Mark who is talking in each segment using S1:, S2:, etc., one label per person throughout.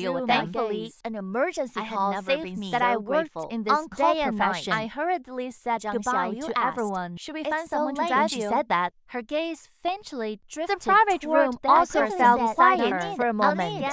S1: deal with
S2: drew
S1: them.
S2: my Thankfully, an emergency
S1: I had
S2: call
S1: never
S2: saved
S1: been
S2: me.
S1: so
S2: That I worked
S1: grateful.
S2: in this
S1: On call
S2: day and night.
S1: profession.
S2: I hurriedly said
S1: Jiang
S2: goodbye
S1: Xiaoyu
S2: to
S1: asked,
S2: everyone.
S1: "Should we
S2: It's
S1: find
S2: so
S1: someone to
S2: late.
S1: drive
S2: When she
S1: you?"
S2: said that, her gaze faintly drifted
S1: private
S2: toward
S1: room
S2: the
S1: also
S2: officer
S1: fell
S2: said,
S1: beside
S2: quiet
S1: her.
S2: for a moment.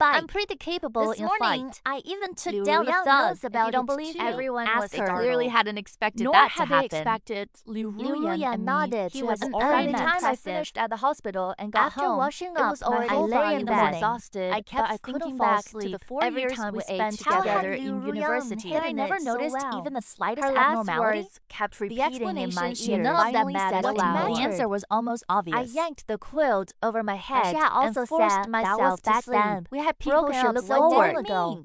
S2: I'm pretty capable
S1: This
S2: in
S1: morning,
S2: fight.
S1: I even took
S2: Liu
S1: down the
S2: Ruyang
S1: thug.
S2: knows
S1: If you
S2: about
S1: don't
S2: it
S1: believe
S2: too.
S1: me,
S2: Everyone
S1: ask
S2: was
S1: her.
S2: startled.
S1: Clearly hadn't expected
S2: Nor
S1: that to
S2: had they
S1: happen.
S2: expected Liu
S1: Liu
S2: Ruyang
S1: Ruyang
S2: nodded.
S1: He was
S2: By
S1: already
S2: the time I
S1: impressive.
S2: finished at the hospital and got
S1: After
S2: home,
S1: washing
S2: it
S1: up,
S2: was
S1: my
S2: already
S1: whole
S2: late
S1: body
S2: in the
S1: was
S2: morning.
S1: exhausted,
S2: I kept
S1: but I
S2: thinking
S1: couldn't
S2: back
S1: fall
S2: to
S1: asleep.
S2: the 4
S1: Every
S2: years
S1: time
S2: we
S1: we
S2: spent
S1: ate together
S2: together
S1: in
S2: in
S1: university,
S2: university.
S1: that I never noticed even the slightest
S2: Her last
S1: abnormality.
S2: words kept
S1: The
S2: repeating in my
S1: explanation she
S2: ears.
S1: knows that
S2: Finally
S1: matters
S2: said
S1: to me.
S2: aloud.
S1: The answer was almost obvious.
S2: I yanked the quilt over my head
S1: Xia also
S2: and forced
S1: said
S2: myself
S1: that was
S2: to
S1: back
S2: sleep.
S1: then.
S2: We had
S1: People
S2: broken
S1: should
S2: up
S1: look
S2: so long
S1: forward.
S2: ago.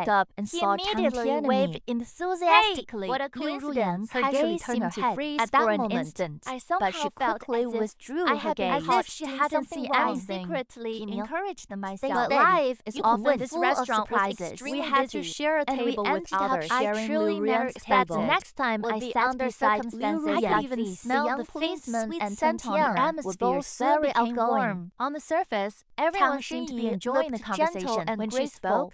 S1: looked up and
S2: he
S1: saw Tang
S2: immediately
S1: Tianmi.
S2: waved enthusiastically.
S1: What a
S2: Liu
S1: coincidence!
S2: Ruyan
S1: Her
S2: casually
S1: gaze
S2: turned her
S1: seemed to
S2: head
S1: freeze
S2: at that
S1: for an
S2: moment.
S1: instant,
S2: I somehow
S1: but she
S2: felt
S1: quickly
S2: as if
S1: withdrew
S2: I
S1: her
S2: had been
S1: gaze.
S2: caught
S1: She
S2: doing
S1: hadn't
S2: something
S1: seen
S2: wrong.
S1: anything.
S2: Secretly
S1: Kim Young,
S2: encouraged myself.
S1: stay
S2: But
S1: steady.
S2: life is
S1: You
S2: often
S1: win.
S2: this
S1: Full of
S2: restaurant was
S1: surprises.
S2: extremely
S1: We had
S2: busy,
S1: to share a
S2: and we
S1: table
S2: ended
S1: with
S2: up
S1: others.
S2: I
S1: Sharing
S2: truly
S1: Liu
S2: never
S1: Ruyan's
S2: expected
S1: table
S2: next time
S1: would
S2: I
S1: be
S2: sat
S1: under
S2: beside
S1: circumstances
S2: Liu
S1: like
S2: Ruyan. I could even
S1: these.
S2: smell
S1: The
S2: the
S1: young
S2: policeman
S1: sweet
S2: and
S1: scent on her
S2: atmosphere
S1: atmosphere
S2: both
S1: soon
S2: very
S1: became
S2: outgoing.
S1: warm.
S2: On the surface, everyone
S1: Tang
S2: seemed to
S1: Xinyi
S2: be enjoying the
S1: looked gentle
S2: conversation.
S1: and
S2: When she
S1: graceful.
S2: spoke,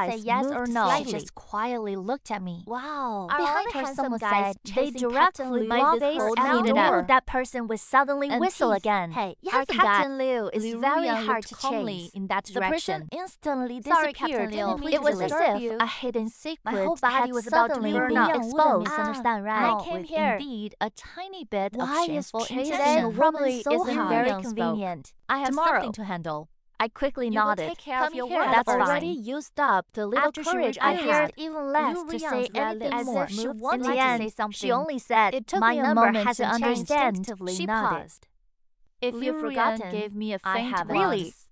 S2: eyes
S1: say yes
S2: moved
S1: or no.
S2: slightly.
S1: She just quietly looked at me.
S2: Wow.
S1: Our
S2: Behind
S1: own
S2: her,
S1: handsome
S2: someone
S1: guy
S2: said they
S1: chasing
S2: directly
S1: Captain
S2: by
S1: Liu
S2: this
S1: faced
S2: whole
S1: out
S2: out
S1: the
S2: door.
S1: door. That person would suddenly
S2: And
S1: whistle
S2: teased,
S1: again.
S2: "Hey,
S1: Our
S2: handsome guy,
S1: Captain Liu is
S2: Liu
S1: very
S2: Ruyan
S1: hard
S2: looked
S1: to
S2: calmly
S1: chase in that
S2: The person
S1: direction.
S2: instantly
S1: Sorry,
S2: disappeared.
S1: Captain Liu.
S2: Didn't mean
S1: It was
S2: to
S1: as
S2: disturb
S1: if
S2: you.
S1: a hidden secret
S2: My whole body
S1: had
S2: was about to
S1: suddenly
S2: burn
S1: been
S2: out.
S1: exposed.
S2: Misunderstand, right?
S1: I
S2: No,
S1: came
S2: with
S1: here.
S2: indeed a tiny bit
S1: Why
S2: of
S1: is
S2: shameful
S1: chasing
S2: intention.
S1: a woman
S2: Probably
S1: so
S2: isn't
S1: hard?
S2: very
S1: Liu spoke.
S2: convenient.
S1: I have
S2: Tomorrow.
S1: something to handle. I quickly
S2: You will
S1: nodded.
S2: take care of
S1: Come
S2: your
S1: here,
S2: work
S1: that's
S2: first.
S1: already used up the little
S2: After she
S1: courage I
S2: refused,
S1: had.
S2: even less
S1: Liu
S2: to
S1: Ruyan's
S2: say
S1: red
S2: anything
S1: lips
S2: more.
S1: as if she
S2: Moved
S1: wanted
S2: slightly.
S1: to say
S2: In the end,
S1: something.
S2: she only said,
S1: It took
S2: "My
S1: me a
S2: number
S1: moment
S2: has
S1: to
S2: changed."
S1: understand.
S2: Instinctively
S1: She
S2: nodded.
S1: paused. If
S2: Liu
S1: you've
S2: Ruyan
S1: forgotten,
S2: gave me a
S1: I
S2: faint
S1: haven't.
S2: really.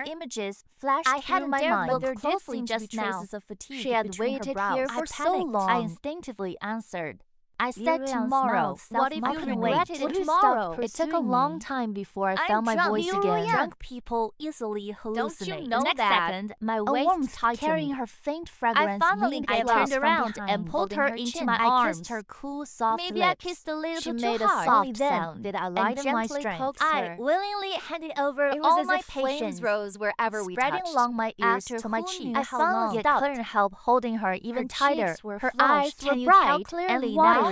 S1: Those images flashed through my mind.
S3: Look
S1: There did
S3: closely
S1: seem to be
S3: just now.
S1: traces of fatigue
S3: She had
S1: between her
S3: waited
S1: brows.
S3: here
S1: I
S3: for so
S1: panicked.
S3: long.
S1: I instinctively answered. I said
S2: Liu Liang
S1: tomorrow.
S2: smiled
S1: What if you
S2: self-mockingly.
S1: regretted
S3: What
S1: it
S3: if
S1: tomorrow?
S3: stop
S1: It took a
S3: pursuing
S1: long
S3: me?
S1: time before I
S3: I'm
S1: found my
S3: drunk,
S1: voice
S3: Liu
S1: again.
S3: Liang.
S1: Drunk people easily hallucinate.
S3: Don't you know
S1: the next
S3: that?
S1: second, my
S2: A
S1: waist
S2: warmth
S1: tightened. Carrying her faint fragrance
S3: finally
S1: leaned
S3: gave
S1: across
S3: up.
S1: turned
S3: From
S1: around
S2: behind,
S1: and pulled
S2: holding
S1: her
S2: her
S1: into
S2: chin.
S1: my
S2: I
S1: arms.
S2: kissed
S1: her cool, soft
S3: Maybe
S1: lips.
S3: I kissed a little
S1: She
S3: too
S1: made a
S3: hard.
S1: soft
S2: Only then
S1: sound
S2: did I
S1: and
S2: lighten my
S1: gently
S2: strength.
S1: coaxed
S3: I
S1: her.
S3: willingly handed over
S1: It was
S3: all
S1: as
S3: my
S1: if flames
S3: patience rose wherever we
S1: spreading
S3: touched.
S1: along my ears
S3: After
S1: to my
S3: who
S1: cheeks.
S3: knew
S1: I
S3: how
S1: finally
S3: long it
S1: couldn't
S3: stopped.
S1: help holding her even
S3: Her
S1: tighter.
S3: cheeks were
S1: Her
S3: flushed.
S1: eyes
S3: Can
S1: were
S3: you tell
S1: bright
S3: clearly
S1: and
S3: now?
S1: wide.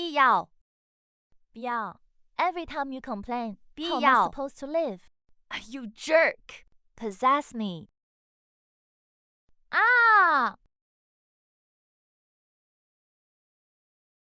S2: 必要
S1: 必要 Every time you complain,
S2: 必
S1: how am I
S2: 要
S1: supposed to live?
S2: You jerk.
S1: Possess me.